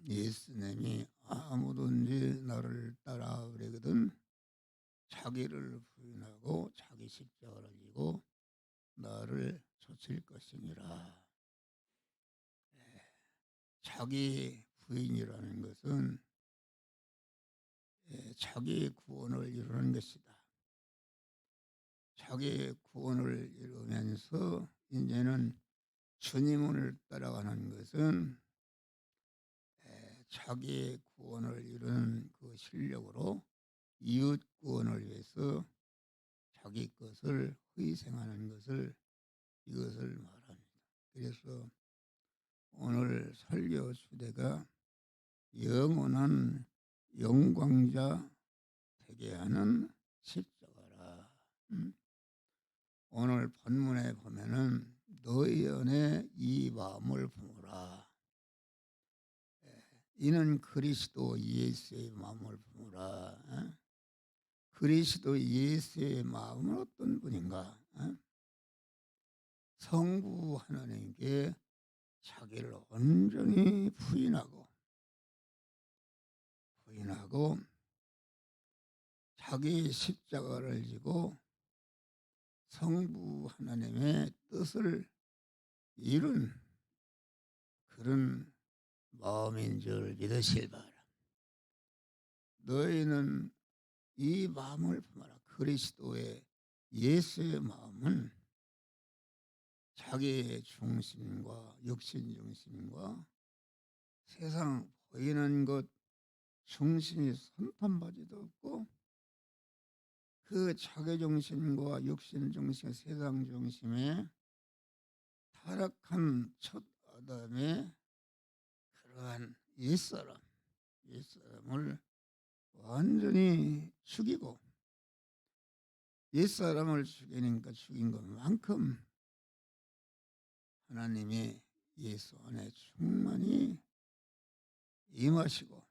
예수님이 아무든지 나를 따라 그러거든 자기를 부인하고 자기 십자가를 지고 나를 좇을 것이니라. 자기 부인이라는 것은 자기 구원을 이루는 것이다. 자기 구원을 이루면서 이제는 주님을 따라가는 것은 자기 구원을 이루는 그 실력으로 이웃 구원을 위해서 자기 것을 희생하는 것을 이것을 말합니다. 그래서 오늘 설교 주제가 영원한 영광자 되게 하는 십자가라. 오늘 본문에 보면은 너희 안에 이 마음을 품으라. 이는 그리스도 예수의 마음을 품으라. 그리스도 예수의 마음은 어떤 분인가? 성부 하나님께 자기를 온전히 부인하고 자기 십자가를 지고 성부 하나님의 뜻을 이룬 그런 마음인 줄 믿으실 바라. 너희는 이 마음을 품어라. 그리스도의 예수의 마음은 자기의 중심과 육신 중심과 세상 보이는 것 중심이 손탄바지도 없고 그 자기 중심과 육신 중심, 세상 중심에 타락한 첫 아담의 그러한 옛사람을 완전히 죽이고 옛사람을 죽이니까 죽인 것만큼 하나님이 예수 안에 충만히 임하시고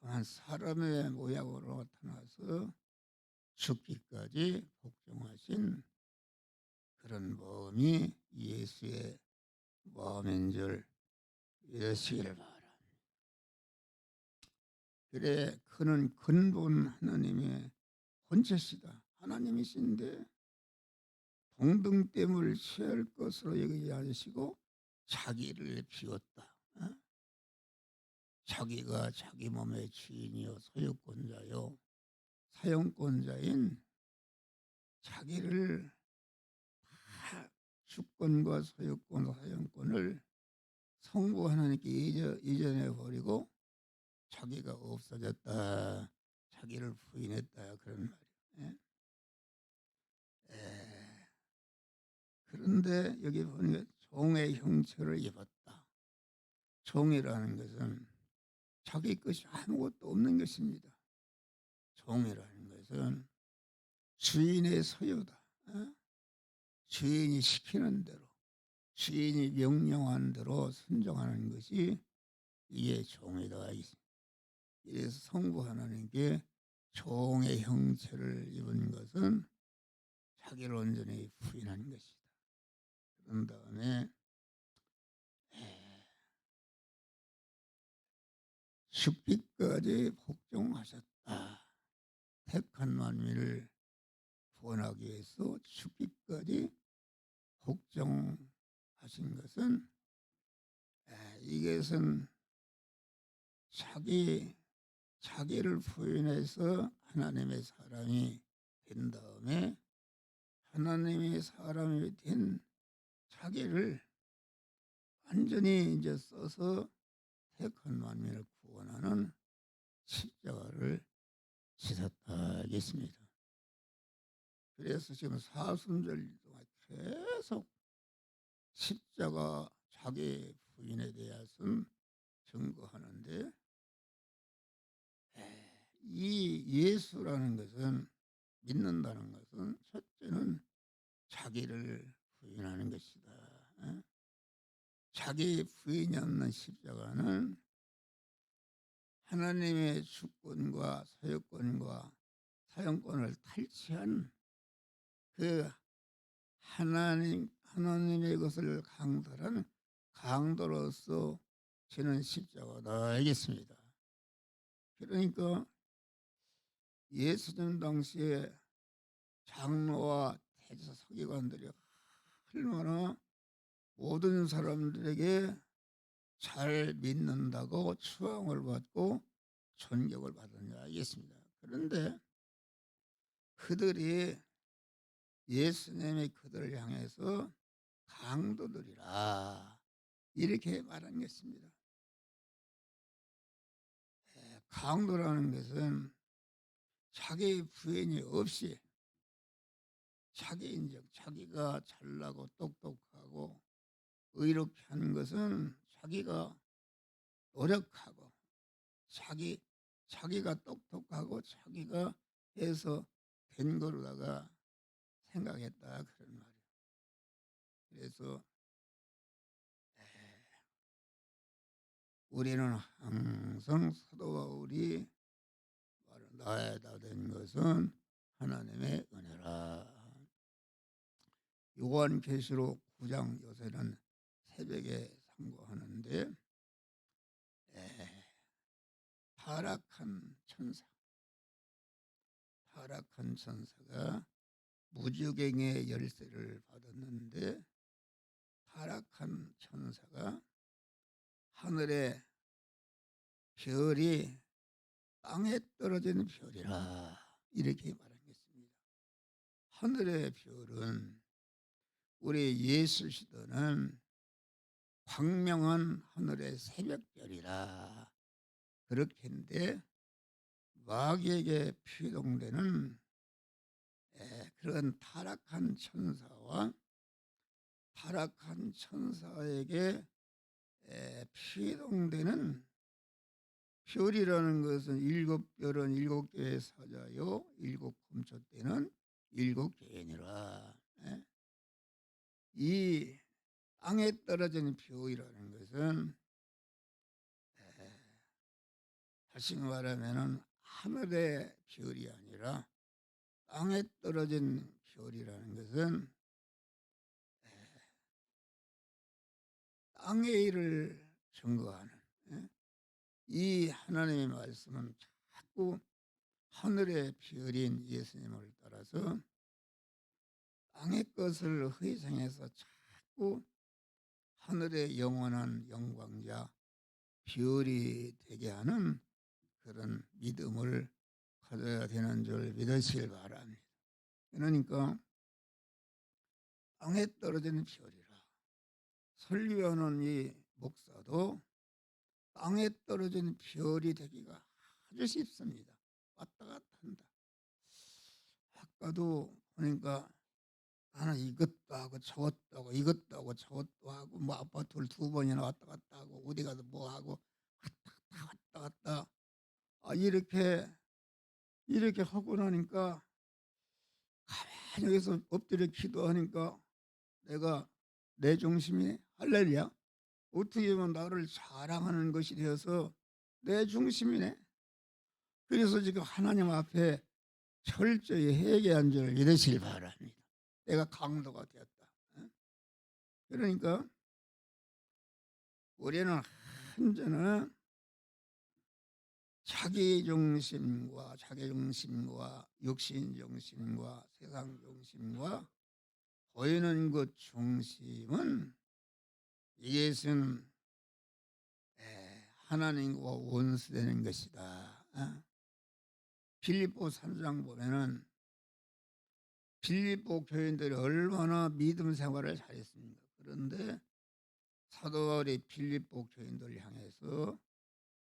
한 사람의 모양으로 나타나서 죽기까지 복종하신 그런 마음이 예수의 마음인 줄 믿으시기를 바랍니다. 그래 그는 근본 하나님의 본체시다. 하나님이신데 동등됨을 취할 것으로 여기지 않으시고 자기를 비웠다. 자기가 자기 몸의 주인이요 소유권자요 사용권자인 자기를 다 주권과 소유권, 사용권을 성부 하나님께 이전해 버리고 자기가 없어졌다. 자기를 부인했다. 그런 말이에요. 그런데 여기 보니까 종의 형체를 입었다. 종이라는 것은 자기 것이 아무것도 없는 것입니다. 종이라는 것은 주인의 소유다. 주인이 시키는 대로 주인이 명령하는 대로 순종하는 것이 이게 종이다. 그래서 성부 하나님께 종의 형체를 입은 것은 자기를 온전히 부인한 것이다. 그런 다음에 죽기까지 복종하셨다. 택한 만민을 구원하기 위해서 죽기까지 복종하신 것은 이것은 자기를 부인해서 하나님의 사람이 된 다음에 하나님의 사람이 된 자기를 완전히 이제 써서 택한 만민을 구원하는 십자가를 지셨다 하겠습니다. 그래서 지금 사순절 동안 계속 십자가 자기 부인에 대해서는 증거하는데 이 예수라는 것은 믿는다는 것은 첫째는 자기를 부인하는 것이다. 자기 부인이 없는 십자가는 하나님의 주권과 소유권과 사용권을 탈취한 그 하나님의 것을 강탈한 강도로서 저는 십자가다 알겠습니다. 그러니까 예수님 당시에 장로와 대제사 서기관들이 얼마나 모든 사람들에게 잘 믿는다고 추앙을 받고 존경을 받았는지 알겠습니다. 그런데 그들이 예수님이 그들을 향해서 강도들이라 이렇게 말한 것입니다. 강도라는 것은 자기 부인이 없이 자기 인정, 자기가 잘나고 똑똑하고 의롭게 하는 것은 자기가 노력하고 자기가 똑똑하고 자기가 해서 된 거로다가 생각했다 그런 말이에요. 그래서 우리는 항상 사도 바울이 나에다 된 것은 하나님의 은혜라. 요한계시록 9장 요새는 새벽에 상고하는데 타락한 천사가 무저갱의 열쇠를 받았는데 타락한 천사가 하늘의 별이 땅에 떨어지는 별이라 이렇게 말하겠습니다. 하늘의 별은 우리 예수 시대는 광명한 하늘의 새벽별이라 그렇게 했는데 마귀에게 피동되는 그런 타락한 천사와 타락한 천사에게 피동되는 별이라는 것은 일곱 별은 일곱 개의 사자요 일곱 금초대는 일곱 개이니라. 이 땅에 떨어진 별이라는 것은 다시 말하면은 하늘의 별이 아니라 땅에 떨어진 별이라는 것은 땅의 일을 증거하는 이 하나님의 말씀은 자꾸 하늘의 별인 예수님을 따라서 땅의 것을 희생해서 자꾸 하늘의 영원한 영광자 별이 되게 하는 그런 믿음을 가져야 되는 줄 믿으시길 바랍니다. 그러니까 땅에 떨어지는 별이라 설교하는 이 목사도 땅에 떨어진 별이 되기가 아주 쉽습니다. 왔다 갔다 한다. 아까도 보니까 나는 이것도 하고 저것도 하고 이것도 하고 저것도 하고 뭐 아파트를 2번이나 왔다 갔다 하고 어디 가서 뭐 하고 왔다 갔다 이렇게 하고 나니까 가만히 여기서 엎드려 기도하니까 내가 내 중심이 할렐루야 어떻게 보면 나를 자랑하는 것이 되어서 내 중심이네. 그래서 지금 하나님 앞에 철저히 회개한 줄 믿으시길 바랍니다. 내가 강도가 되었다. 그러니까 우리는 한전은 자기중심과 육신중심과 세상중심과 보이는 것 중심은 이것은 하나님과 원수되는 것이다. 빌립보 3장 보면은 빌립보 교인들이 얼마나 믿음 생활을 잘했습니까? 그런데 사도 바울이 빌립보 교인들을 향해서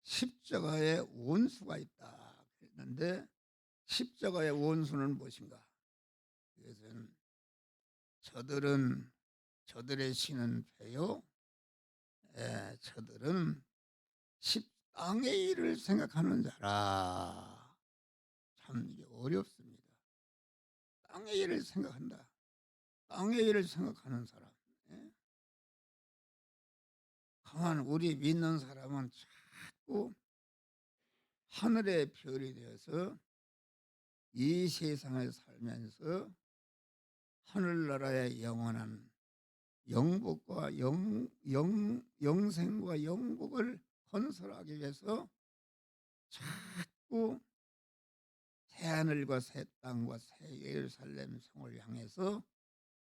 십자가에 원수가 있다 그랬는데 십자가의 원수는 무엇인가? 그것은 저들의 신은 배요. 저들은 땅의 일을 생각하는 자라. 참 이게 어렵습니다. 땅의 일을 생각한다. 땅의 일을 생각하는 사람. 가만 우리 믿는 사람은 자꾸 하늘의 별이 되어서 이 세상에 살면서 하늘나라의 영원한 영복과 영생과 영복을 건설하기 위해서 자꾸 새하늘과 새 땅과 새 예루살렘 성을 향해서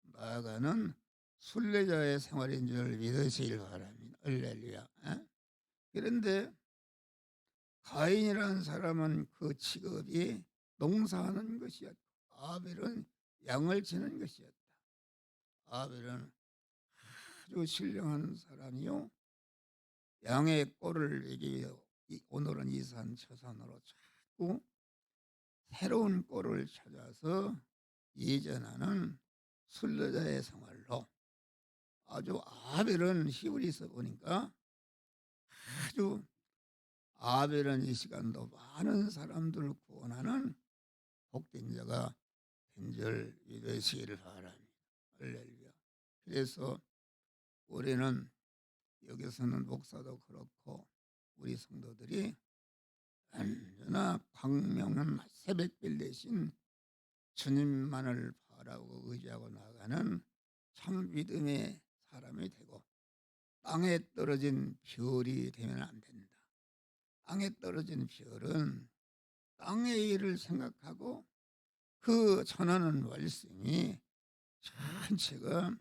나아가는 순례자의 생활인 줄 믿으시길 바랍니다. 할렐루야. 그런데 가인이라는 사람은 그 직업이 농사하는 것이었고 아벨은 양을 치는 것이었다. 아벨은 아주 신령한 사람이요, 양의 꼴을 내기 위해 오늘은 이 산 저 산으로 자꾸 새로운 꼴을 찾아서 이전하는 순례자의 생활로, 아주 아벨은 히브리서 보니까 아주 아벨은 이 시간도 많은 사람들을 구원하는 복된 자가 된 줄 믿으시기를 바랍니다. 할렐루야. 그래서 우리는 여기서는 목사도 그렇고 우리 성도들이 언제나 광명한 새벽별 대신 주님만을 바라고 의지하고 나가는 참 믿음의 사람이 되고, 땅에 떨어진 별이 되면 안 된다. 땅에 떨어진 별은 땅의 일을 생각하고 그 전하는 말씀이 전체가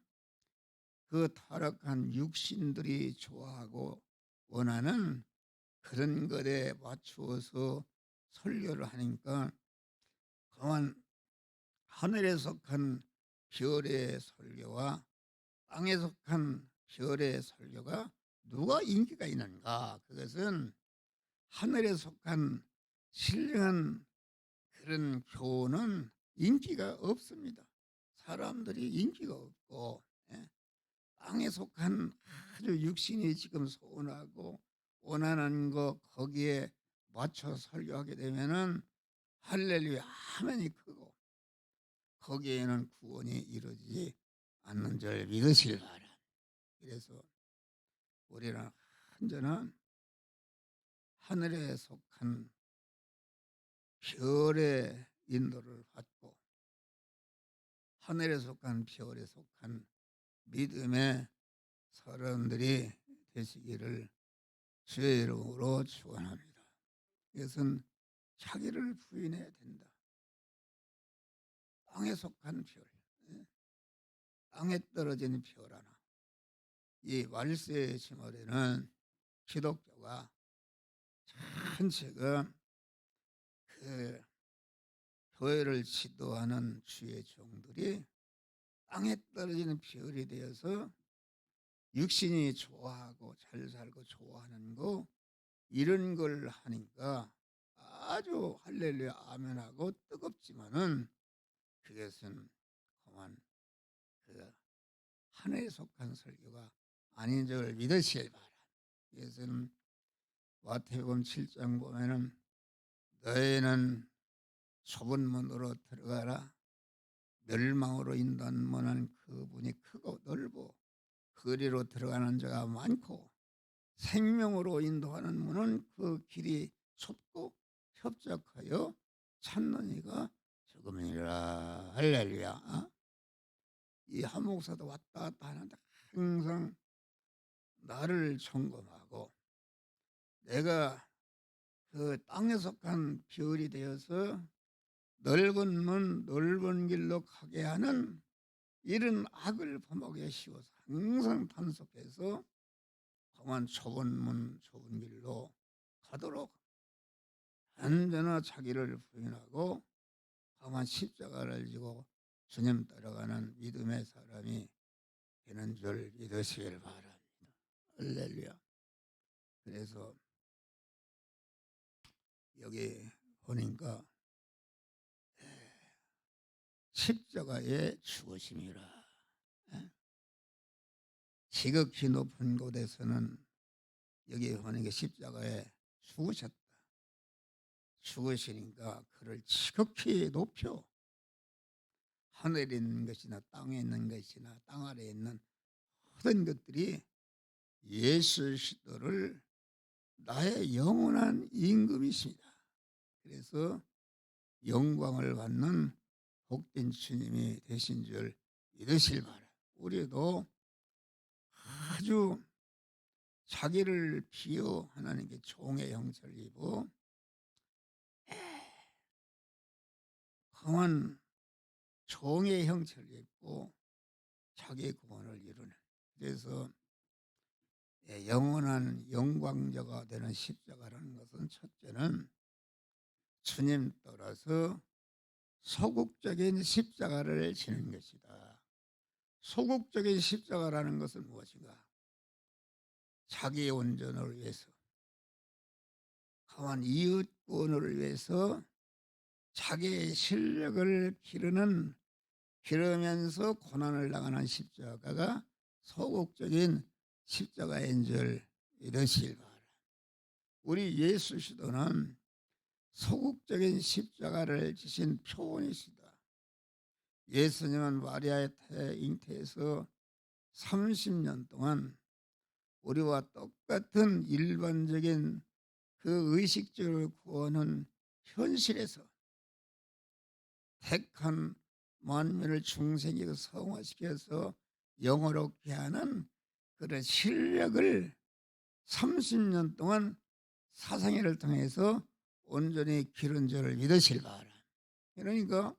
그 타락한 육신들이 좋아하고 원하는 그런 것에 맞추어서 설교를 하니까, 그만 하늘에 속한 별의 설교와 땅에 속한 별의 설교가 누가 인기가 있는가? 그것은 하늘에 속한 신령한 그런 교훈은 인기가 없습니다. 사람들이 인기가 없고, 땅에 속한 아주 육신이 지금 소원하고 원하는 거 거기에 맞춰 설교하게 되면은 할렐루야 하면이 크고 거기에는 구원이 이루어지지 않는 줄 믿으시길 바랍니다. 그래서 우리는 언제나 하늘에 속한 별의 인도를 받고 하늘에 속한 별에 속한 믿음의 사람들이 되시기를 주의 이름으로 축원합니다. 이것은 자기를 부인해야 된다. 땅에 속한 별, 땅에 떨어진 별 하나. 이 말세의 시월에는 기독교가 전체가 그 교회를 지도하는 주의 종들이 땅에 떨어지는 별이 되어서 육신이 좋아하고 잘 살고 좋아하는 거, 이런 걸 하니까 아주 할렐루야 아멘하고 뜨겁지만은 그것은 그만 그 하늘에 속한 설교가 아닌 줄 믿으시길 바랍니다. 그것은 마태복음 7장 보면은 너희는 좁은 문으로 들어가라. 멸망으로 인도하는 그분이 크고 넓고 거리로 들어가는 자가 많고 생명으로 인도하는 문은 그 길이 좁고 협착하여 찾는 이가 적음이라. 할렐루야. 이 한 목사도 왔다 갔다 하는데 항상 나를 점검하고, 내가 그 땅에 속한 별이 되어서 넓은 문 넓은 길로 가게 하는 이런 악을 범하게 씌워서 항상 단속해서 그만 좁은 문 좁은 길로 가도록 언제나 자기를 부인하고 그만 십자가를 지고 주님 따라가는 믿음의 사람이 되는 줄 믿으시길 바랍니다. 할렐루야. 그래서 여기 보니까 십자가의 죽으심이라. 지극히 높은 곳에서는 여기 보니까 십자가에 죽으셨다. 죽으시니까 그를 지극히 높여 하늘에 있는 것이나 땅에 있는 것이나 땅 아래에 있는 모든 것들이 예수 그리스도를 나의 영원한 임금이십니다. 그래서 영광을 받는 복된 주님이 되신 줄 믿으실 바라. 우리도 아주 자기를 비어 하나님께 종의 형체를 입어 강한 종의 형체를 입고 자기의 구원을 이루는, 그래서 영원한 영광자가 되는 십자가라는 것은 첫째는 주님 따라서 소극적인 십자가를 지는 것이다. 소극적인 십자가라는 것은 무엇인가? 자기의 온전을 위해서, 강한 이웃 구원을 위해서 자기의 실력을 기르면서 고난을 당하는 십자가가 소극적인 십자가인 줄 믿으시길 바랍니다. 우리 예수 시도는 소극적인 십자가를 지신 표본이시다. 예수님은 마리아의 잉태에서 30년 동안 우리와 똑같은 일반적인 그 의식주를 구하는 현실에서 택한 만민을 중생에게 성화시켜서 영어롭게 하는 그런 실력을 30년 동안 사상회를 통해서 온전히 기른 줄을 믿으실 바라. 그러니까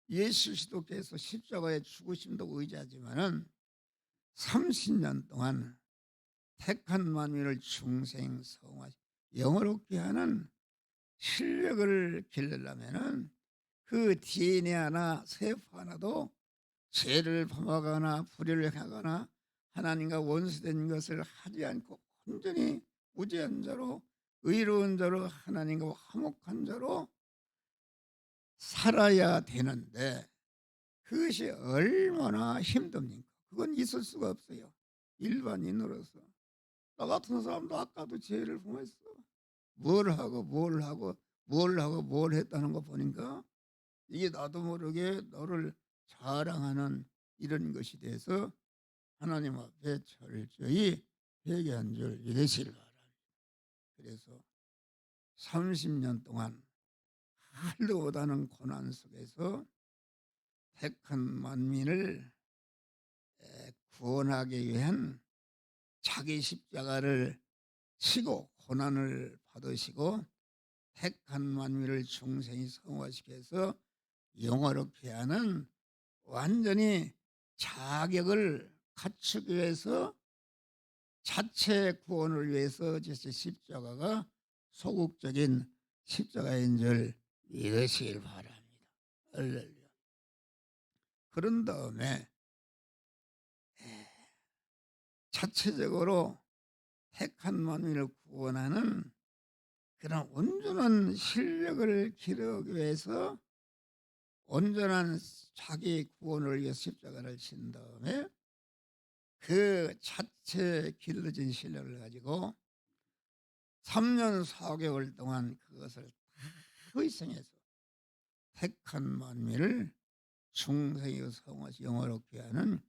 예수 그리스도께서 십자가의 죽으심도 의지하지만은 30년 동안 택한 만민을 중생 성화 영어롭게 하는 실력을 기르려면은 그 DNA 하나 세포 하나도 죄를 범하거나 불의를 하거나 하나님과 원수된 것을 하지 않고 온전히 무죄한 자로 의로운 자로 하나님과 화목한 자로 살아야 되는데 그것이 얼마나 힘듭니까? 그건 있을 수가 없어요. 일반인으로서 나 같은 사람도 아까도 죄를 범했어. 뭘 했다는 거 보니까 이게 나도 모르게 너를 자랑하는 이런 것이 돼서 하나님 앞에 철저히 회개한 줄 믿으시길 바랍니다. 그래서 30년 동안 할도 못하는 고난 속에서 택한 만민을 구원하기 위한 자기 십자가를 치고 고난을 받으시고 택한 만민을 중생이 성화시켜서 영화롭게 하는 완전히 자격을 갖추기 위해서 자체 구원을 위해서 지신 십자가가 소극적인 십자가인 줄 믿으시길 바랍니다. 할렐루야. 그런 다음에 자체적으로 택한 만민을 구원하는 그런 온전한 실력을 기르기 위해서 온전한 자기 구원을 위해 십자가를 친 다음에 그 자체 길러진 실력을 가지고 3년 4개월 동안 그것을 다 희생해서 택한 만민을 중생의 성화시 영화롭게 하는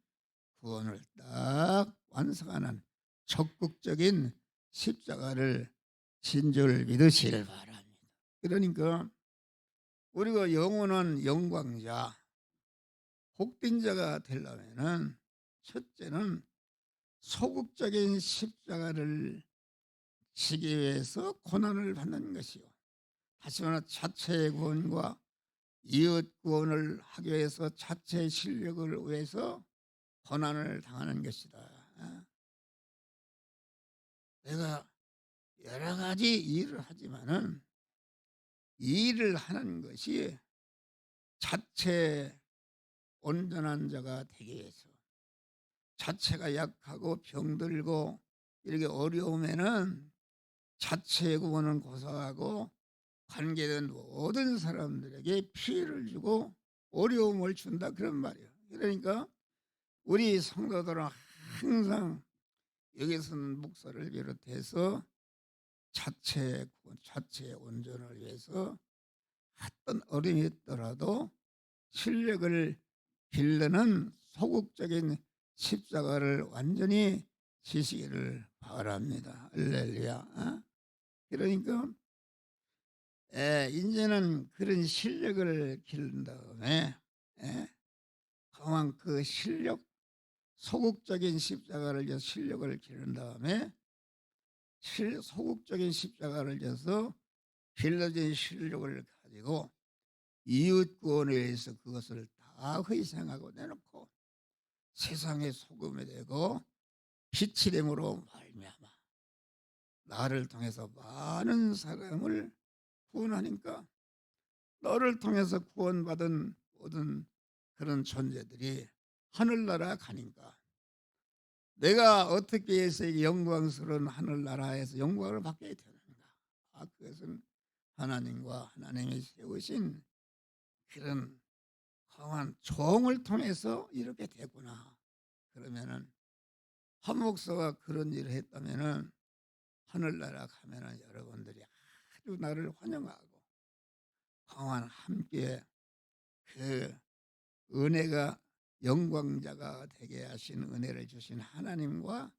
구원을 딱 완성하는 적극적인 십자가를 진 줄 믿으시길 바랍니다. 그러니까 우리가 영원한 영광자 복된 자가 되려면은 첫째는 소극적인 십자가를 지기 위해서 고난을 받는 것이요. 다시 말해 자체의 구원과 이웃 구원을 하기 위해서 자체의 실력을 위해서 고난을 당하는 것이다. 내가 여러 가지 일을 하지만은 이 일을 하는 것이 자체 온전한 자가 되기 위해서, 자체가 약하고 병들고 이렇게 어려우면은 자체의 구원은 고사하고 관계된 모든 사람들에게 피해를 주고 어려움을 준다 그런 말이에요. 그러니까 우리 성도들은 항상 여기서는 목사를 비롯해서 자체의 구원, 자체의 온전을 위해서 어떤 어려움이 있더라도 실력을 기르는 소극적인 십자가를 완전히 지시기를 바랍니다. 할렐루야. 그러니까 이제는 그런 실력을 기른 다음에 강한 그 실력, 소극적인 십자가를 져 실력을 기른 다음에 소극적인 십자가를 져서 길러진 실력을 가지고 이웃 구원에 의해서 그것을 다 희생하고 내놓고 세상의 소금이 되고 빛이 됨으로 말미암아 나를 통해서 많은 사람을 구원하니까 너를 통해서 구원받은 모든 그런 존재들이 하늘나라 가니까 내가 어떻게 해서 이 영광스러운 하늘나라에서 영광을 받게 되는가. 그것은 하나님과 하나님이 세우신 그런 강한 종을 통해서 이렇게 됐구나. 그러면은 한 목사가 그런 일을 했다면은 하늘나라 가면은 여러분들이 아주 나를 환영하고 강한 함께 그 은혜가 영광자가 되게 하신 은혜를 주신 하나님과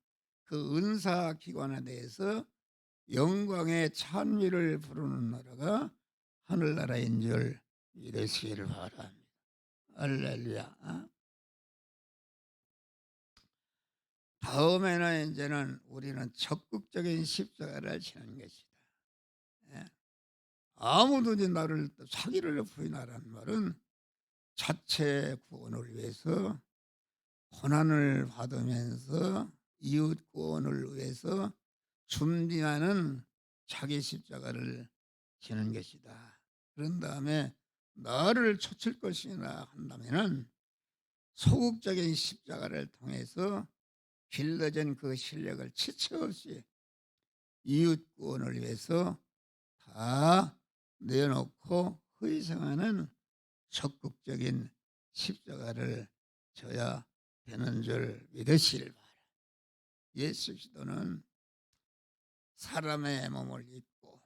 그 은사 기관에 대해서 영광의 찬미를 부르는 나라가 하늘나라인 줄 믿으시기를 바랍니다. 할렐루야. 다음에는 이제는 우리는 적극적인 십자가를 지는 것이다. 예. 아무도 이제 나를 사기를 부인하라는 말은 자체 구원을 위해서 고난을 받으면서 이웃 구원을 위해서 준비하는 자기 십자가를 지는 것이다. 그런 다음에 나를 좇을 것이나 한다면은 소극적인 십자가를 통해서 길러진 그 실력을 지체 없이 이웃 구원을 위해서 다 내놓고 희생하는 적극적인 십자가를 져야 되는 줄 믿으시길 바랍니다. 예수 그리스도는 사람의 몸을 입고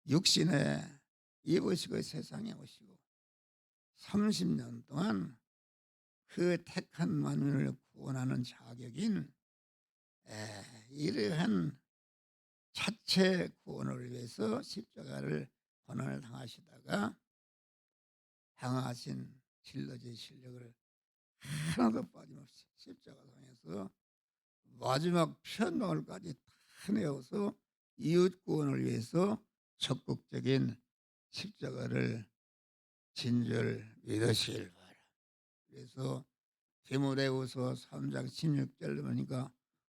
육신에 입으시고 세상에 오시고 30년 동안 그 택한 만민을 구원하는 자격인 이러한 자체 구원을 위해서 십자가를 고난을 당하시다가 당하신 질러진 실력을 하나도 빠짐없이 십자가 상에서 마지막 피한방울까지 다 내어서 이웃 구원을 위해서 적극적인 십자가를 진 줄 믿으시길 바랍니다. 그래서 디모데후서 3장 16절 보니까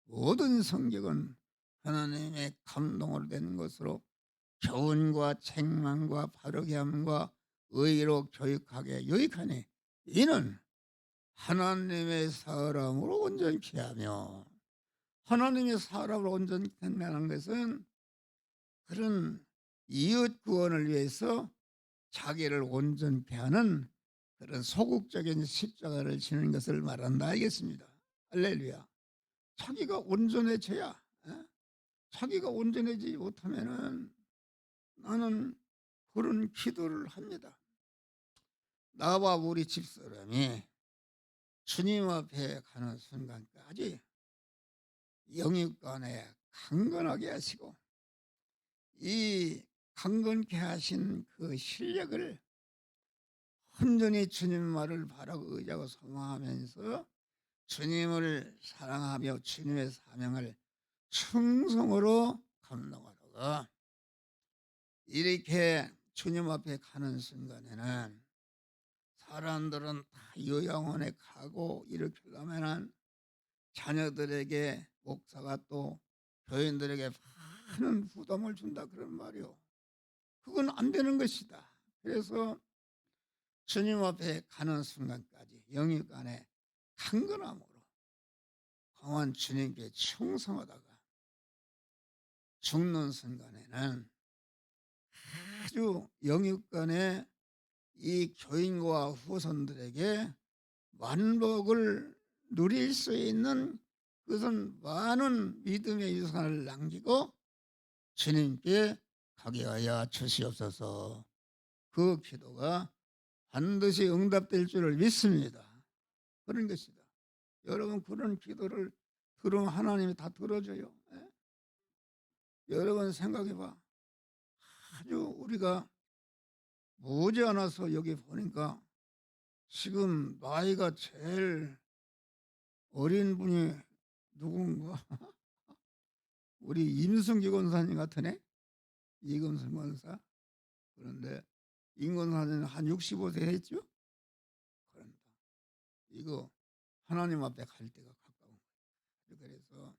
모든 성경은 하나님의 감동으로 된 것으로 교훈과 책망과 바르게 함과 의로 교육하게 유익하니 이는 하나님의 사람으로 온전케 하며 하나님의 사람으로 온전케 한다는 것은 그런 이웃 구원을 위해서 자기를 온전케 하는 그런 소극적인 십자가를 지는 것을 말한다 알겠습니다. 할렐루야. 자기가 온전해져야 자기가 온전해지지 못하면은 나는 그런 기도를 합니다. 나와 우리 집사람이 주님 앞에 가는 순간까지 영육간에 강건하게 하시고 이 강건케 하신 그 실력을 온전히 주님 말을 바라고 의지하고 소망하면서 주님을 사랑하며 주님의 사명을 충성으로 감당하다가 이렇게 주님 앞에 가는 순간에는 사람들은 다 요양원에 가고 이렇게 하면은 자녀들에게 목사가 또 교인들에게 많은 부담을 준다 그런 말이요. 그건 안 되는 것이다. 그래서 주님 앞에 가는 순간까지 영육간에 강건함으로 강한 주님께 충성하다가 죽는 순간에는 아주 영육간에 이 교인과 후손들에게 만복을 누릴 수 있는 그것은 많은 믿음의 유산을 남기고 주님께 가게 하여 주시옵소서. 그 기도가 반드시 응답될 줄을 믿습니다. 그런 것이다. 여러분 그런 기도를 들으면 하나님이 다 들어줘요. 여러분 생각해봐. 아주 우리가 머지않아서 여기 보니까 지금 나이가 제일 어린 분이 누군가 우리 임승기 권사님 같으네. 이금순 권사. 그런데 임 권사님 한 65세 했죠. 그런다. 이거 하나님 앞에 갈 때가 가까운 거예요. 그래서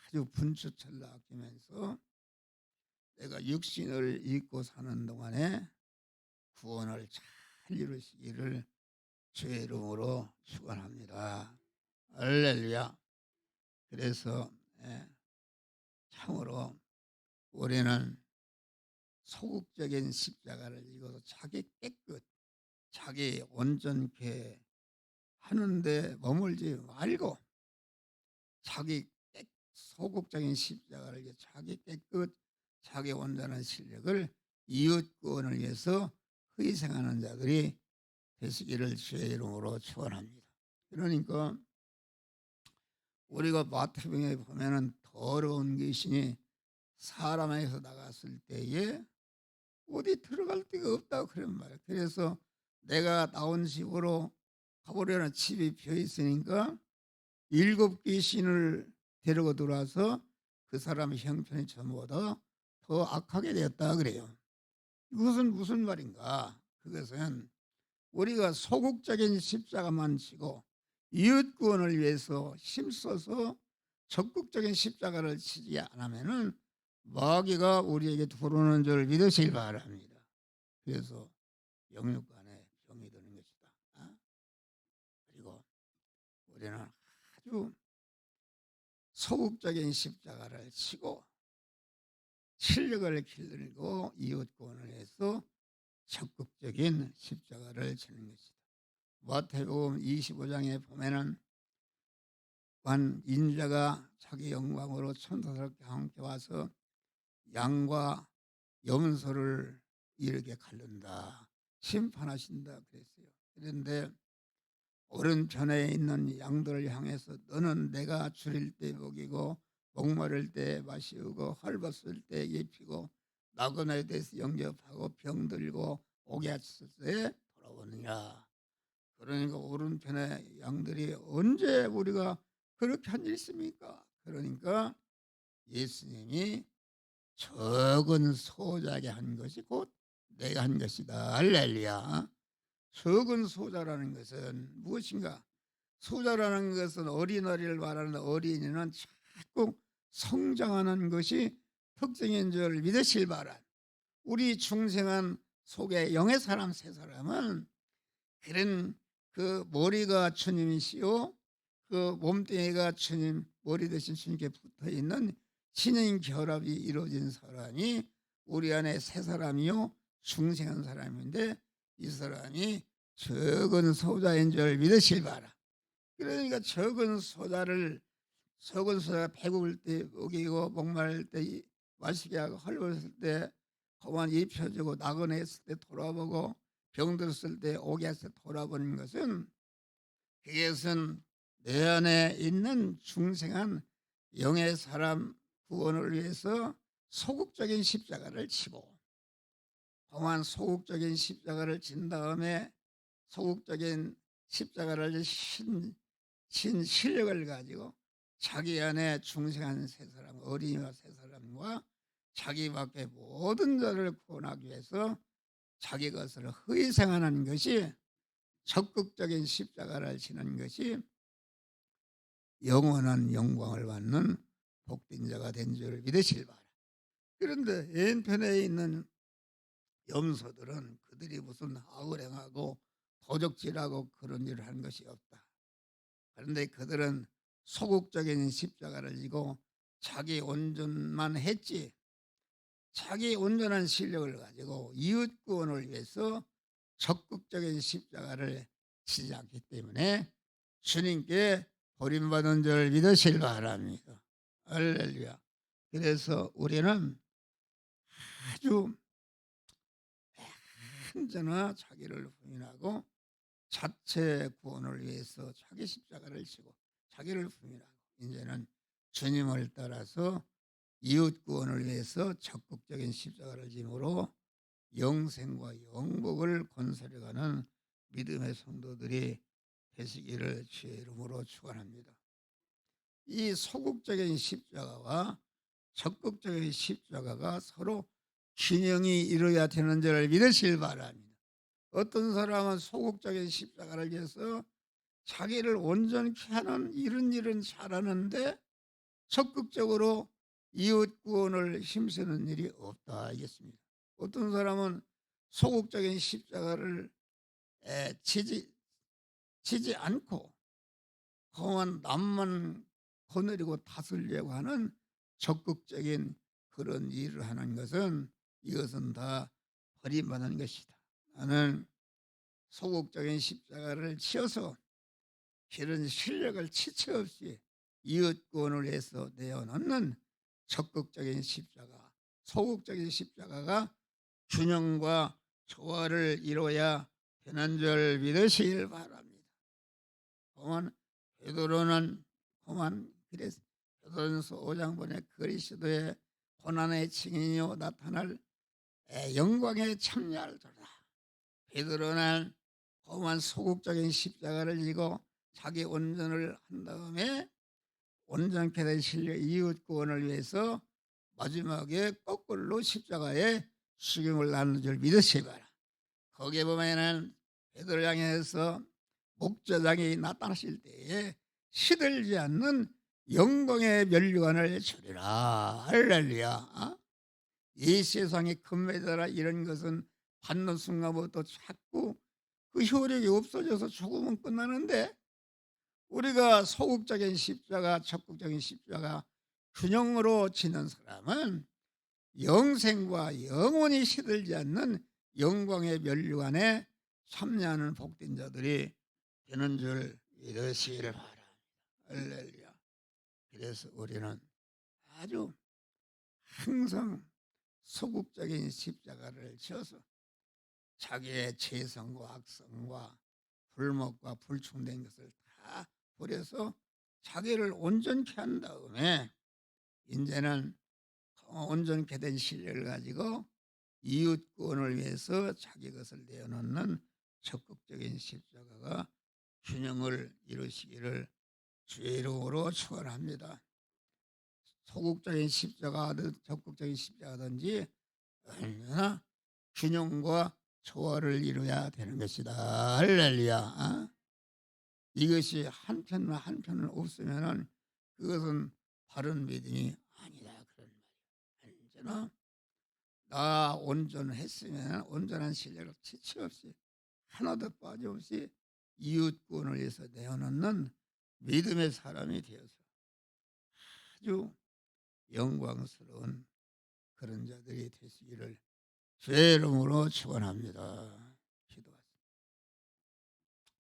아주 분수철로 아끼면서 내가 육신을 입고 사는 동안에 구원을 잘 이루시기를 주의 이름으로 축원합니다. 할렐루야. 그래서 참으로 우리는 소극적인 십자가를 지고서 자기 깨끗, 자기 온전케 하는데 머물지 말고 자기 소극적인 십자가를 자기 깨끗, 자기 온전한 실력을 이웃 구원을 위해서 희생하는 자들이 되시기를 주의 이름으로 축원합니다. 그러니까 우리가 마태복음에 보면은 더러운 귀신이 사람에게서 나갔을 때에 어디 들어갈 데가 없다고 그런 말이에요. 그래서 내가 나온 집으로 가보려는 집이 비어 있으니까 7 귀신을 데리고 들어와서 그 사람의 형편이 전보다 더 악하게 되었다 그래요. 이것은 무슨 말인가? 그것은 우리가 소극적인 십자가만 지고 이웃 구원을 위해서 힘써서 적극적인 십자가를 지지 않으면은 마귀가 우리에게 들어오는 줄 믿으시기 바랍니다. 그래서 영육간에 병이 드는 것이다. 그리고 우리는 아주 소극적인 십자가를 치고 실력을 길들이고 이웃 구원을 해서 적극적인 십자가를 지는 것이다. 마태복음 25장에 보면은 한 인자가 자기 영광으로 천사스럽게 함께 와서 양과 염소를 이렇게 가른다, 심판하신다 그랬어요. 그런데 오른편에 있는 양들을 향해서 너는 내가 줄일 때 먹이고 목마를 때 마시우고 헐벗을 때 입히고 나그네에 대해서 영접하고 병들고 오게 하셨을 때 돌아오느냐. 그러니까 오른편에 양들이 언제 우리가 그렇게 한 일 있습니까? 그러니까 예수님이 적은 소자에게 한 것이 곧 내가 한 것이다. 할렐루야. 적은 소자라는 것은 무엇인가? 소자라는 것은 어린아이를 말하는 어린이는 자꾸 성장하는 것이 특징인 줄 믿으실 바란 우리 중생한 속에 영의 사람 세 사람은 그런 그 머리가 주님이시요 그 몸뚱이가 주님 머리 대신 주님께 붙어있는 신인 결합이 이루어진 사람이 우리 안에 세 사람이요 중생한 사람인데 이 사람이 적은 소자인 줄 믿으실 바라. 그러니까 적은 소자가 배고플 때 먹이고 목마를 때 마시게 하고 헐벗을 때 그만 입혀주고 나그네 했을 때 돌아보고 병들었을 때 오게 해서 돌아보는 것은 그것은 내 안에 있는 중생한 영의 사람 구원을 위해서 소극적인 십자가를 치고 그만 소극적인 십자가를 진 다음에 소극적인 십자가를 신 실력을 가지고 자기 안에 중생한 세 사람 어린이와 세 사람과 자기 밖에 모든 자를 구원하기 위해서 자기 것을 희생하는 것이 적극적인 십자가를 지는 것이 영원한 영광을 받는 복된 자가 된 줄 믿으실 바라. 그런데 왼편에 있는 염소들은 그들이 무슨 악을 행하고 도적질하고 그런 일을 한 것이 없다. 그런데 그들은 소극적인 십자가를 지고 자기 온전만 했지 자기 온전한 실력을 가지고 이웃 구원을 위해서 적극적인 십자가를 지지 않기 때문에 주님께 버림받은 줄 믿으실 바랍니다. 할렐루야. 그래서 우리는 아주 언제나 자기를 부인하고 자체 구원을 위해서 자기 십자가를 지고 자기를 부인하고 이제는 주님을 따라서 이웃 구원을 위해서 적극적인 십자가를 짐으로 영생과 영복을 건설해가는 믿음의 성도들이 되시기를 주의 이름으로 축원합니다. 이 소극적인 십자가와 적극적인 십자가가 서로 균형이 이루어야 되는 줄을 믿으시길 바랍니다. 어떤 사람은 소극적인 십자가를 위해서 자기를 온전케 하는 이런 일은 잘하는데 적극적으로 이웃 구원을 힘쓰는 일이 없다 하겠습니다. 어떤 사람은 소극적인 십자가를 지지 않고 험한 남만 거느리고 다스리려고 하는 적극적인 그런 일을 하는 것은 이것은 다 버림받는 것이다. 나는 소극적인 십자가를 지어서 그런 실력을 지체 없이 이웃 구원을 위해서 내어놓는 적극적인 십자가, 소극적인 십자가가 균형과 조화를 이루어야 되는 줄 믿으시길 바랍니다. 그만 베드로는 그만 그래서 베드로전서 5장 보내 그리스도의 고난의 증인이요 나타날 영광에 참여하리로다. 베드로는 그만 소극적인 십자가를 지고 자기 온전을 한 다음에 온전케 된 신뢰 이웃 구원을 위해서 마지막에 거꾸로 십자가에 수경을 나누는 줄 믿으시기 바라. 거기에 보면은 베드로 향해서 목자장이 나타나실 때에 시들지 않는 영광의 면류관을 주리라. 할렐루야. 이 세상의 금메달이라 이런 것은 받는 순간부터 자꾸 그 효력이 없어져서 죽으면 끝나는데, 우리가 소극적인 십자가, 적극적인 십자가 균형으로 지는 사람은 영생과 영원히 시들지 않는 영광의 면류관에 참여하는 복된 자들이 되는 줄 믿으시기를 바랍니다. 할렐루야. 그래서 우리는 아주 항상 소극적인 십자가를 지어서 자기의 죄성과 악성과 불목과 불충된 것을 다 버려서 자기를 온전케 한 다음에 이제는 온전케 된 신뢰를 가지고 이웃 구원을 위해서 자기 것을 내어놓는 적극적인 십자가가 균형을 이루시기를 주의 이름으로 축원합니다. 소극적인 십자가든 적극적인 십자가든지 얼마나 균형과 조화를 이루어야 되는 것이다. 할렐루야. 이것이 한편만 한편은 없으면은 그것은 바른 믿음이 아니다 그런 말이야. 언제나 나 온전했으면 온전한 신뢰를 지체 없이 하나도 빠짐없이 이웃 구원을 위해서 내어놓는 믿음의 사람이 되어서 아주 영광스러운 그런 자들이 되시기를 주의 이름으로 축원합니다.